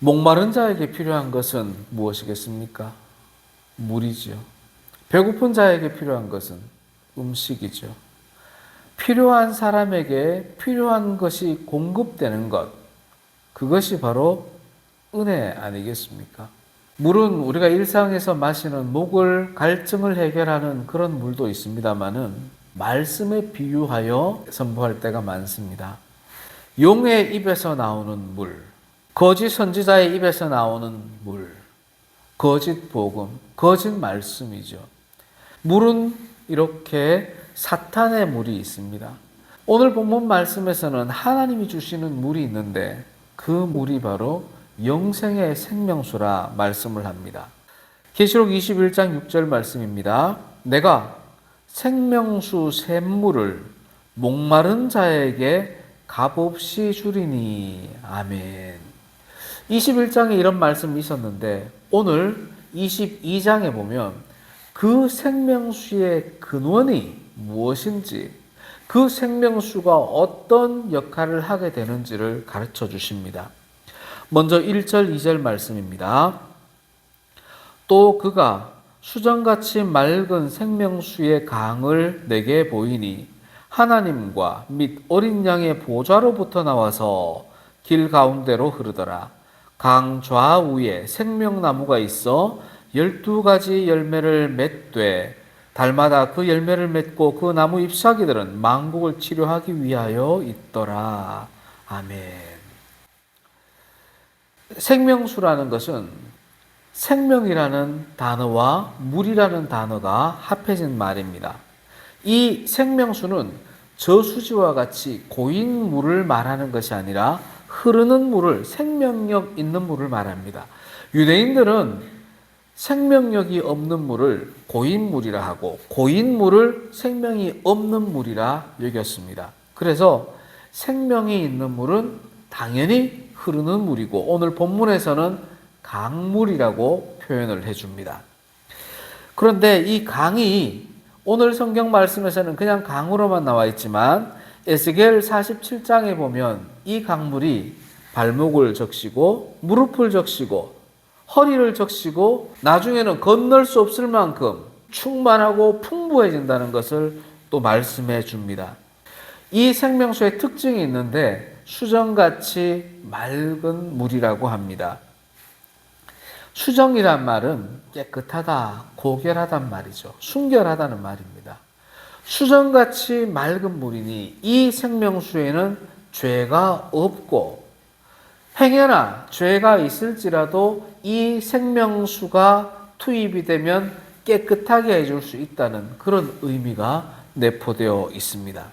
목마른 자에게 필요한 것은 무엇이겠습니까? 물이죠. 배고픈 자에게 필요한 것은 음식이죠. 필요한 사람에게 필요한 것이 공급되는 것, 그것이 바로 은혜 아니겠습니까? 물은 우리가 일상에서 마시는 목을 갈증을 해결하는 그런 물도 있습니다만은 말씀에 비유하여 선포할 때가 많습니다. 용의 입에서 나오는 물, 거짓 선지자의 입에서 나오는 물, 거짓 복음, 거짓 말씀이죠. 물은 이렇게 사탄의 물이 있습니다. 오늘 본문 말씀에서는 하나님이 주시는 물이 있는데 그 물이 바로 영생의 생명수라 말씀을 합니다. 계시록 21장 6절 말씀입니다. 내가 생명수 샘물을 목마른 자에게 값없이 주리니. 아멘. 21장에 이런 말씀이 있었는데 오늘 22장에 보면 그 생명수의 근원이 무엇인지, 그 생명수가 어떤 역할을 하게 되는지를 가르쳐 주십니다. 먼저 1절, 2절 말씀입니다. 또 그가 수정같이 맑은 생명수의 강을 내게 보이니 하나님과 및 어린 양의 보좌로부터 나와서 길 가운데로 흐르더라. 강 좌우에 생명나무가 있어 12가지 열매를 맺되 달마다 그 열매를 맺고 그 나무 잎사귀들은 만국을 치료하기 위하여 있더라. 아멘. 생명수라는 것은 생명이라는 단어와 물이라는 단어가 합해진 말입니다. 이 생명수는 저수지와 같이 고인 물을 말하는 것이 아니라 흐르는 물을, 생명력 있는 물을 말합니다. 유대인들은 생명력이 없는 물을 고인 물이라 하고 고인 물을 생명이 없는 물이라 여겼습니다. 그래서 생명이 있는 물은 당연히 흐르는 물이고 오늘 본문에서는 강물이라고 표현을 해줍니다. 그런데 이 강이 오늘 성경 말씀에서는 그냥 강으로만 나와 있지만 에스겔 47장에 보면 이 강물이 발목을 적시고 무릎을 적시고 허리를 적시고 나중에는 건널 수 없을 만큼 충만하고 풍부해진다는 것을 또 말씀해 줍니다. 이 생명수의 특징이 있는데 수정같이 맑은 물이라고 합니다. 수정이란 말은 깨끗하다, 고결하단 말이죠. 순결하다는 말입니다. 수정같이 맑은 물이니 이 생명수에는 죄가 없고 행여나 죄가 있을지라도 이 생명수가 투입이 되면 깨끗하게 해줄 수 있다는 그런 의미가 내포되어 있습니다.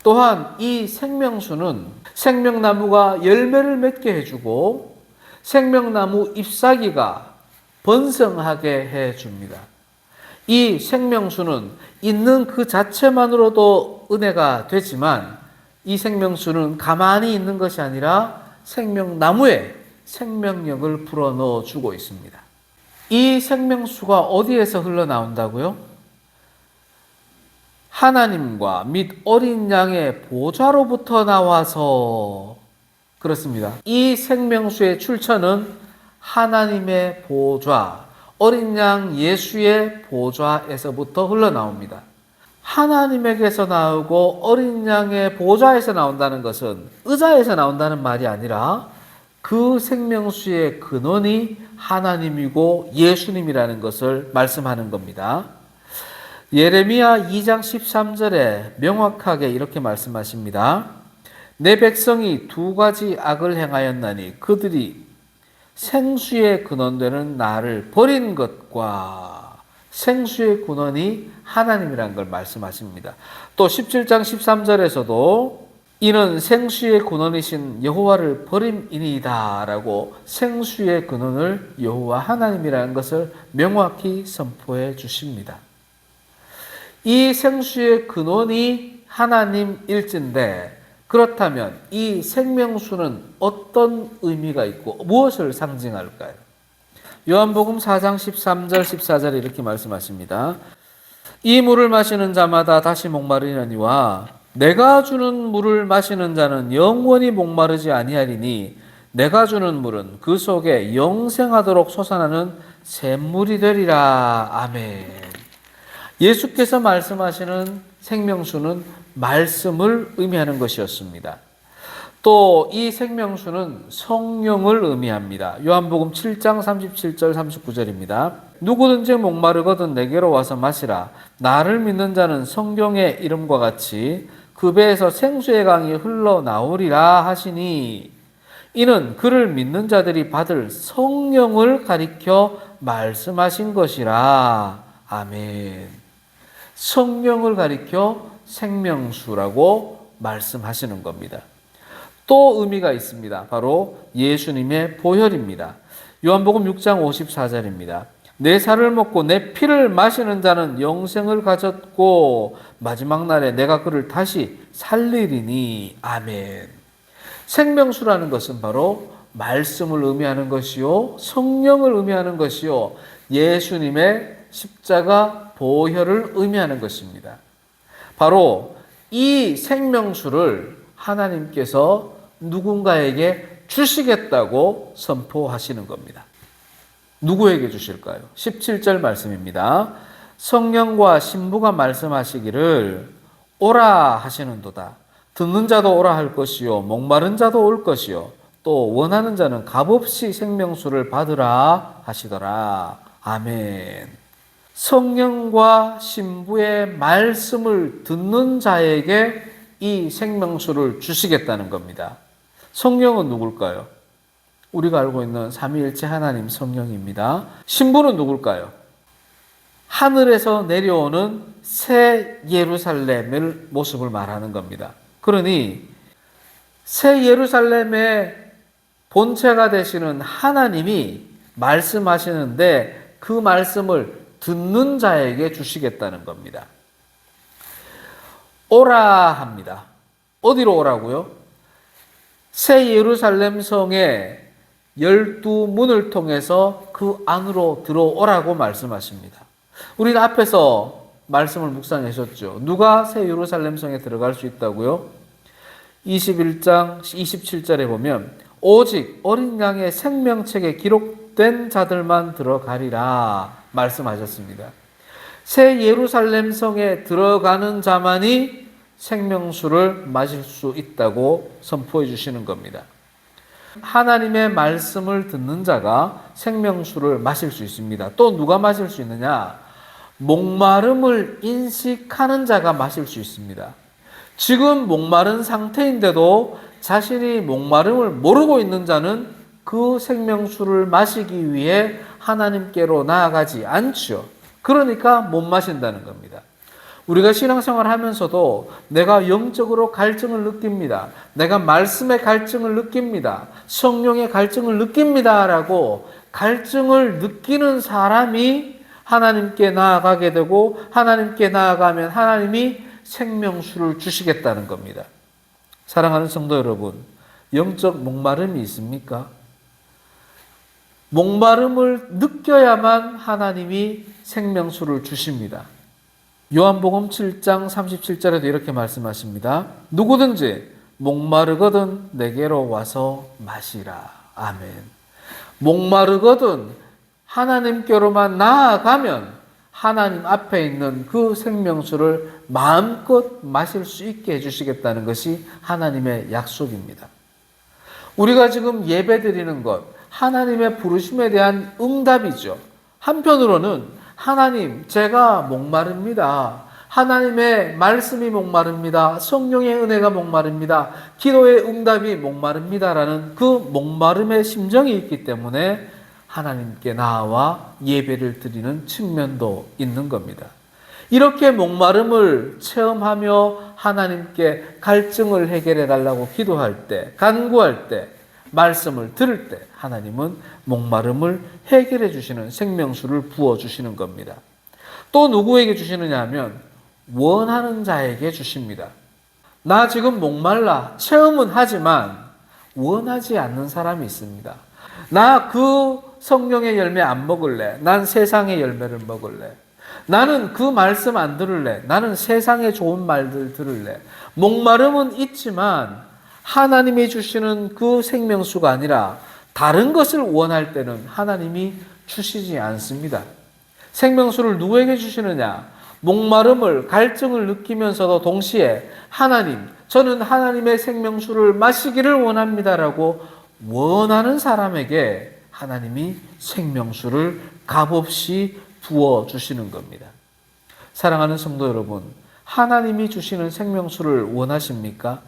또한 이 생명수는 생명나무가 열매를 맺게 해주고 생명나무 잎사귀가 번성하게 해줍니다. 이 생명수는 있는 그 자체만으로도 은혜가 되지만 이 생명수는 가만히 있는 것이 아니라 생명나무에 생명력을 불어넣어 주고 있습니다. 이 생명수가 어디에서 흘러나온다고요? 하나님과 및 어린 양의 보좌로부터 나와서 그렇습니다. 이 생명수의 출처는 하나님의 보좌, 어린 양 예수의 보좌에서부터 흘러나옵니다. 하나님에게서 나오고 어린 양의 보좌에서 나온다는 것은 의자에서 나온다는 말이 아니라 그 생명수의 근원이 하나님이고 예수님이라는 것을 말씀하는 겁니다. 예레미야 2장 13절에 명확하게 이렇게 말씀하십니다. 내 백성이 두 가지 악을 행하였나니 그들이 생수의 근원되는 나를 버린 것과 생수의 근원이 하나님이라는 걸 말씀하십니다. 또 17장 13절에서도 이는 생수의 근원이신 여호와를 버림이니이다 라고 생수의 근원을 여호와 하나님이라는 것을 명확히 선포해 주십니다. 이 생수의 근원이 하나님일진데 그렇다면 이 생명수는 어떤 의미가 있고 무엇을 상징할까요? 요한복음 4장 13절 14절에 이렇게 말씀하십니다. 이 물을 마시는 자마다 다시 목마르려니와 내가 주는 물을 마시는 자는 영원히 목마르지 아니하리니 내가 주는 물은 그 속에 영생하도록 솟아나는 샘물이 되리라. 아멘. 예수께서 말씀하시는 생명수는 말씀을 의미하는 것이었습니다. 또 이 생명수는 성령을 의미합니다. 요한복음 7장 37절 39절입니다. 누구든지 목마르거든 내게로 와서 마시라. 나를 믿는 자는 성경의 이름과 같이 그 배에서 생수의 강이 흘러나오리라 하시니, 이는 그를 믿는 자들이 받을 성령을 가리켜 말씀하신 것이라. 아멘. 성령을 가리켜 생명수라고 말씀하시는 겁니다. 또 의미가 있습니다. 바로 예수님의 보혈입니다. 요한복음 6장 54절입니다. 내 살을 먹고 내 피를 마시는 자는 영생을 가졌고 마지막 날에 내가 그를 다시 살리리니. 아멘. 생명수라는 것은 바로 말씀을 의미하는 것이요, 성령을 의미하는 것이요, 예수님의 십자가 보혈을 의미하는 것입니다. 바로 이 생명수를 하나님께서 누군가에게 주시겠다고 선포하시는 겁니다. 누구에게 주실까요? 17절 말씀입니다. 성령과 신부가 말씀하시기를 오라 하시는도다. 듣는 자도 오라 할 것이요, 목마른 자도 올 것이요, 또 원하는 자는 값없이 생명수를 받으라 하시더라. 아멘. 성령과 신부의 말씀을 듣는 자에게 이 생명수를 주시겠다는 겁니다. 성령은 누굴까요? 우리가 알고 있는 삼위일체 하나님 성령입니다. 신부는 누굴까요? 하늘에서 내려오는 새 예루살렘의 모습을 말하는 겁니다. 그러니 새 예루살렘의 본체가 되시는 하나님이 말씀하시는데 그 말씀을 듣는 자에게 주시겠다는 겁니다. 오라 합니다. 어디로 오라고요? 새 예루살렘 성의 12문을 통해서 그 안으로 들어오라고 말씀하십니다. 우리는 앞에서 말씀을 묵상하셨죠. 누가 새 예루살렘 성에 들어갈 수 있다고요? 21장 27절에 보면 오직 어린 양의 생명책에 기록된 자들만 들어가리라 말씀하셨습니다. 새 예루살렘 성에 들어가는 자만이 생명수를 마실 수 있다고 선포해 주시는 겁니다. 하나님의 말씀을 듣는 자가 생명수를 마실 수 있습니다. 또 누가 마실 수 있느냐? 목마름을 인식하는 자가 마실 수 있습니다. 지금 목마른 상태인데도 자신이 목마름을 모르고 있는 자는 그 생명수를 마시기 위해 하나님께로 나아가지 않죠. 그러니까 못 마신다는 겁니다. 우리가 신앙생활을 하면서도 내가 영적으로 갈증을 느낍니다. 내가 말씀의 갈증을 느낍니다. 성령의 갈증을 느낍니다. 라고 갈증을 느끼는 사람이 하나님께 나아가게 되고 하나님께 나아가면 하나님이 생명수를 주시겠다는 겁니다. 사랑하는 성도 여러분, 영적 목마름이 있습니까? 목마름을 느껴야만 하나님이 생명수를 주십니다. 요한복음 7장 37절에도 이렇게 말씀하십니다. 누구든지 목마르거든 내게로 와서 마시라. 아멘. 목마르거든 하나님께로만 나아가면 하나님 앞에 있는 그 생명수를 마음껏 마실 수 있게 해주시겠다는 것이 하나님의 약속입니다. 우리가 지금 예배드리는 것, 하나님의 부르심에 대한 응답이죠. 한편으로는 하나님, 제가 목마릅니다. 하나님의 말씀이 목마릅니다. 성령의 은혜가 목마릅니다. 기도의 응답이 목마릅니다라는 그 목마름의 심정이 있기 때문에 하나님께 나와 예배를 드리는 측면도 있는 겁니다. 이렇게 목마름을 체험하며 하나님께 갈증을 해결해 달라고 기도할 때, 간구할 때, 말씀을 들을 때 하나님은 목마름을 해결해 주시는 생명수를 부어주시는 겁니다. 또 누구에게 주시느냐 하면 원하는 자에게 주십니다. 나 지금 목말라 체험은 하지만 원하지 않는 사람이 있습니다. 나 그 성령의 열매 안 먹을래. 난 세상의 열매를 먹을래. 나는 그 말씀 안 들을래. 나는 세상의 좋은 말들 들을래. 목마름은 있지만 하나님이 주시는 그 생명수가 아니라 다른 것을 원할 때는 하나님이 주시지 않습니다. 생명수를 누구에게 주시느냐? 목마름을, 갈증을 느끼면서도 동시에 하나님, 저는 하나님의 생명수를 마시기를 원합니다라고 원하는 사람에게 하나님이 생명수를 값없이 부어주시는 겁니다. 사랑하는 성도 여러분, 하나님이 주시는 생명수를 원하십니까?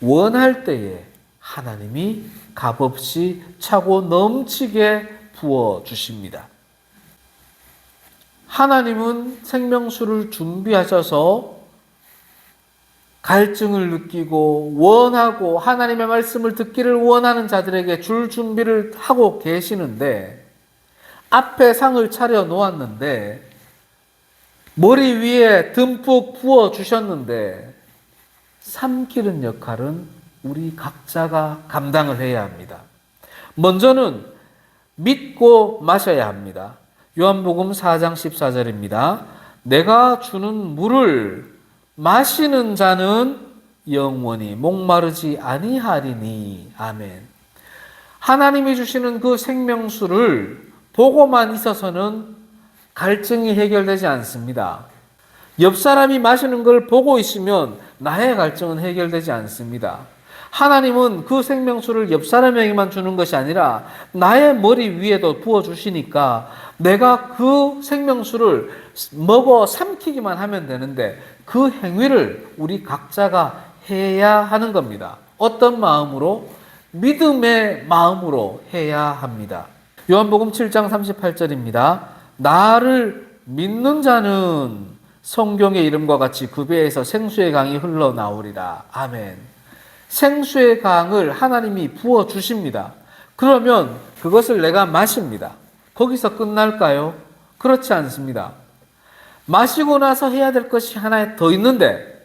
원할 때에 하나님이 값없이 차고 넘치게 부어주십니다. 하나님은 생명수를 준비하셔서 갈증을 느끼고 원하고 하나님의 말씀을 듣기를 원하는 자들에게 줄 준비를 하고 계시는데, 앞에 상을 차려 놓았는데 머리 위에 듬뿍 부어 주셨는데 삼키는 역할은 우리 각자가 감당을 해야 합니다. 먼저는 믿고 마셔야 합니다. 요한복음 4장 14절입니다. 내가 주는 물을 마시는 자는 영원히 목마르지 아니하리니. 아멘. 하나님이 주시는 그 생명수를 보고만 있어서는 갈증이 해결되지 않습니다. 옆 사람이 마시는 걸 보고 있으면 나의 갈증은 해결되지 않습니다. 하나님은 그 생명수를 옆 사람에게만 주는 것이 아니라 나의 머리 위에도 부어주시니까 내가 그 생명수를 먹어 삼키기만 하면 되는데 그 행위를 우리 각자가 해야 하는 겁니다. 어떤 마음으로? 믿음의 마음으로 해야 합니다. 요한복음 7장 38절입니다. 나를 믿는 자는 성경의 이름과 같이 그 배에서 생수의 강이 흘러나오리라. 아멘. 생수의 강을 하나님이 부어주십니다. 그러면 그것을 내가 마십니다. 거기서 끝날까요? 그렇지 않습니다. 마시고 나서 해야 될 것이 하나 더 있는데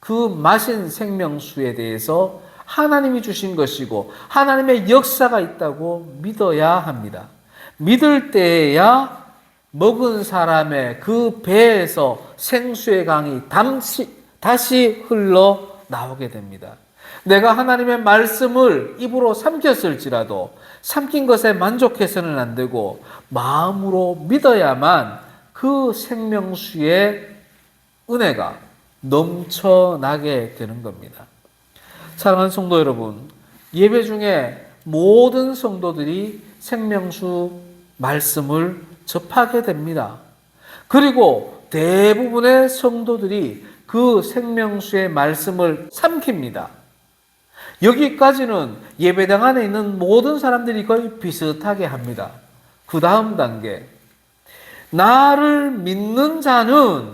그 마신 생명수에 대해서 하나님이 주신 것이고 하나님의 역사가 있다고 믿어야 합니다. 믿을 때에야 먹은 사람의 그 배에서 생수의 강이 다시 흘러나오게 됩니다. 내가 하나님의 말씀을 입으로 삼켰을지라도 삼킨 것에 만족해서는 안 되고 마음으로 믿어야만 그 생명수의 은혜가 넘쳐나게 되는 겁니다. 사랑하는 성도 여러분, 예배 중에 모든 성도들이 생명수 말씀을 접하게 됩니다. 그리고 대부분의 성도들이 그 생명수의 말씀을 삼킵니다. 여기까지는 예배당 안에 있는 모든 사람들이 거의 비슷하게 합니다. 그 다음 단계, 나를 믿는 자는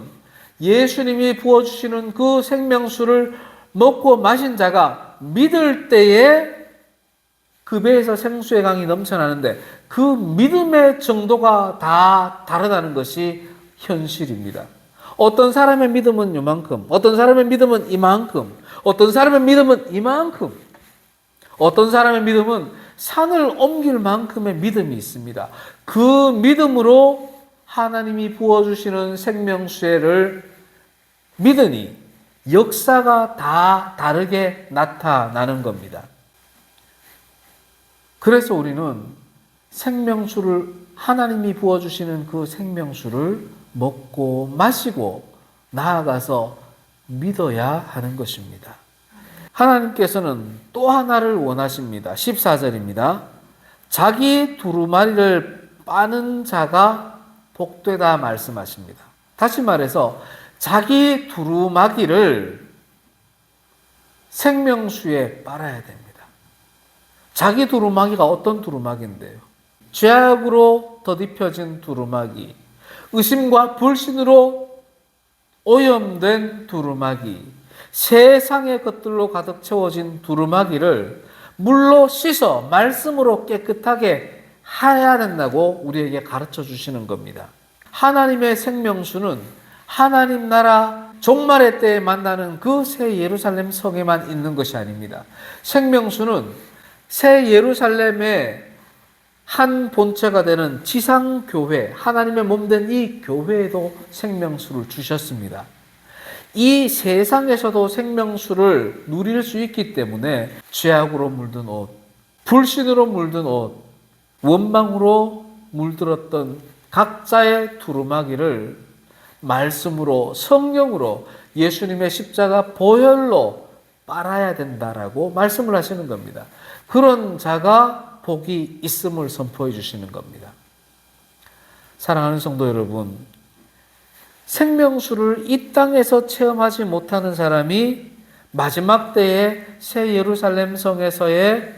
예수님이 부어주시는 그 생명수를 먹고 마신 자가 믿을 때에 그 배에서 생수의 강이 넘쳐나는데 그 믿음의 정도가 다 다르다는 것이 현실입니다. 어떤 사람의 믿음은 이만큼, 어떤 사람의 믿음은 이만큼, 어떤 사람의 믿음은 이만큼, 어떤 사람의 믿음은 산을 옮길 만큼의 믿음이 있습니다. 그 믿음으로 하나님이 부어주시는 생명수를 믿으니 역사가 다 다르게 나타나는 겁니다. 그래서 우리는 생명수를, 하나님이 부어주시는 그 생명수를 먹고 마시고 나아가서 믿어야 하는 것입니다. 하나님께서는 또 하나를 원하십니다. 14절입니다. 자기 두루마리를 빠는 자가 복되다 말씀하십니다. 다시 말해서 자기 두루마기를 생명수에 빨아야 됩니다. 자기 두루마기가 어떤 두루마기인데요? 죄악으로 더딥혀진 두루마기, 의심과 불신으로 오염된 두루마기, 세상의 것들로 가득 채워진 두루마기를 물로 씻어 말씀으로 깨끗하게 해야 된다고 우리에게 가르쳐 주시는 겁니다. 하나님의 생명수는 하나님 나라 종말의 때에 만나는 그 새 예루살렘 성에만 있는 것이 아닙니다. 생명수는 새 예루살렘의 한 본체가 되는 지상교회, 하나님의 몸된 이 교회에도 생명수를 주셨습니다. 이 세상에서도 생명수를 누릴 수 있기 때문에 죄악으로 물든 옷, 불신으로 물든 옷, 원망으로 물들었던 각자의 두루마기를 말씀으로, 성령으로, 예수님의 십자가 보혈로 빨아야 된다라고 말씀을 하시는 겁니다. 그런 자가 복이 있음을 선포해 주시는 겁니다. 사랑하는 성도 여러분, 생명수를 이 땅에서 체험하지 못하는 사람이 마지막 때에 새 예루살렘 성에서의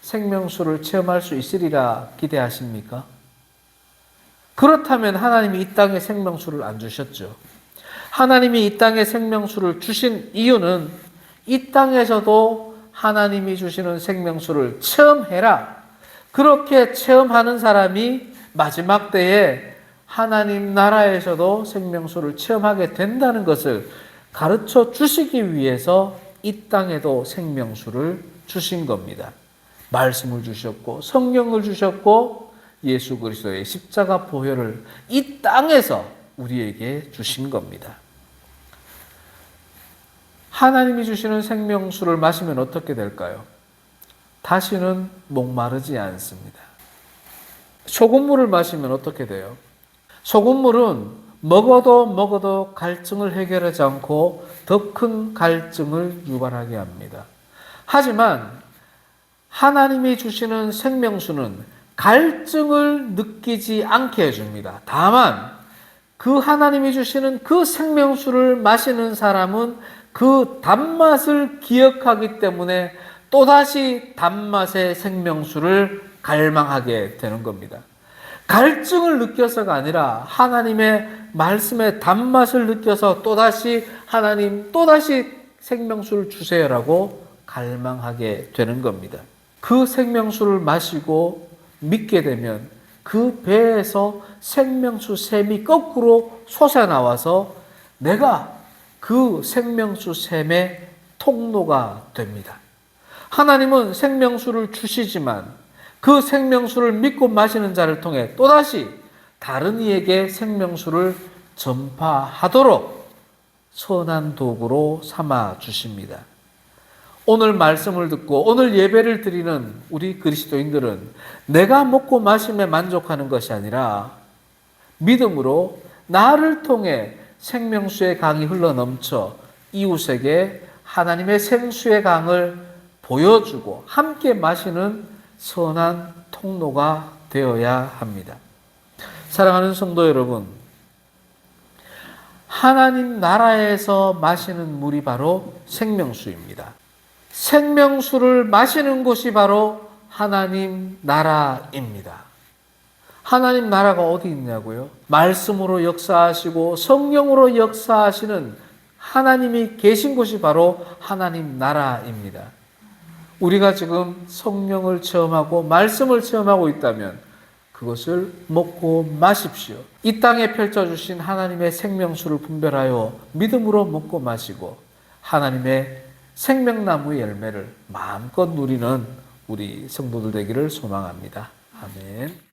생명수를 체험할 수 있으리라 기대하십니까? 그렇다면 하나님이 이 땅에 생명수를 안 주셨죠. 하나님이 이 땅에 생명수를 주신 이유는 이 땅에서도 하나님이 주시는 생명수를 체험해라. 그렇게 체험하는 사람이 마지막 때에 하나님 나라에서도 생명수를 체험하게 된다는 것을 가르쳐 주시기 위해서 이 땅에도 생명수를 주신 겁니다. 말씀을 주셨고 성령을 주셨고 예수 그리스도의 십자가 보혈을 이 땅에서 우리에게 주신 겁니다. 하나님이 주시는 생명수를 마시면 어떻게 될까요? 다시는 목마르지 않습니다. 소금물을 마시면 어떻게 돼요? 소금물은 먹어도 갈증을 해결하지 않고 더 큰 갈증을 유발하게 합니다. 하지만 하나님이 주시는 생명수는 갈증을 느끼지 않게 해줍니다. 다만 그 하나님이 주시는 그 생명수를 마시는 사람은 그 단맛을 기억하기 때문에 또다시 단맛의 생명수를 갈망하게 되는 겁니다. 갈증을 느껴서가 아니라 하나님의 말씀의 단맛을 느껴서 또다시 하나님 또다시 생명수를 주세요라고 갈망하게 되는 겁니다. 그 생명수를 마시고 믿게 되면 그 배에서 생명수 샘이 거꾸로 솟아나와서 내가 그 생명수 샘의 통로가 됩니다. 하나님은 생명수를 주시지만 그 생명수를 믿고 마시는 자를 통해 또다시 다른 이에게 생명수를 전파하도록 선한 도구로 삼아 주십니다. 오늘 말씀을 듣고 오늘 예배를 드리는 우리 그리스도인들은 내가 먹고 마심에 만족하는 것이 아니라 믿음으로 나를 통해 생명수의 강이 흘러넘쳐 이웃에게 하나님의 생수의 강을 보여주고 함께 마시는 선한 통로가 되어야 합니다. 사랑하는 성도 여러분, 하나님 나라에서 마시는 물이 바로 생명수입니다. 생명수를 마시는 곳이 바로 하나님 나라입니다. 하나님 나라가 어디 있냐고요? 말씀으로 역사하시고 성령으로 역사하시는 하나님이 계신 곳이 바로 하나님 나라입니다. 우리가 지금 성령을 체험하고 말씀을 체험하고 있다면 그것을 먹고 마십시오. 이 땅에 펼쳐주신 하나님의 생명수를 분별하여 믿음으로 먹고 마시고 하나님의 생명나무의 열매를 마음껏 누리는 우리 성도들 되기를 소망합니다. 아멘.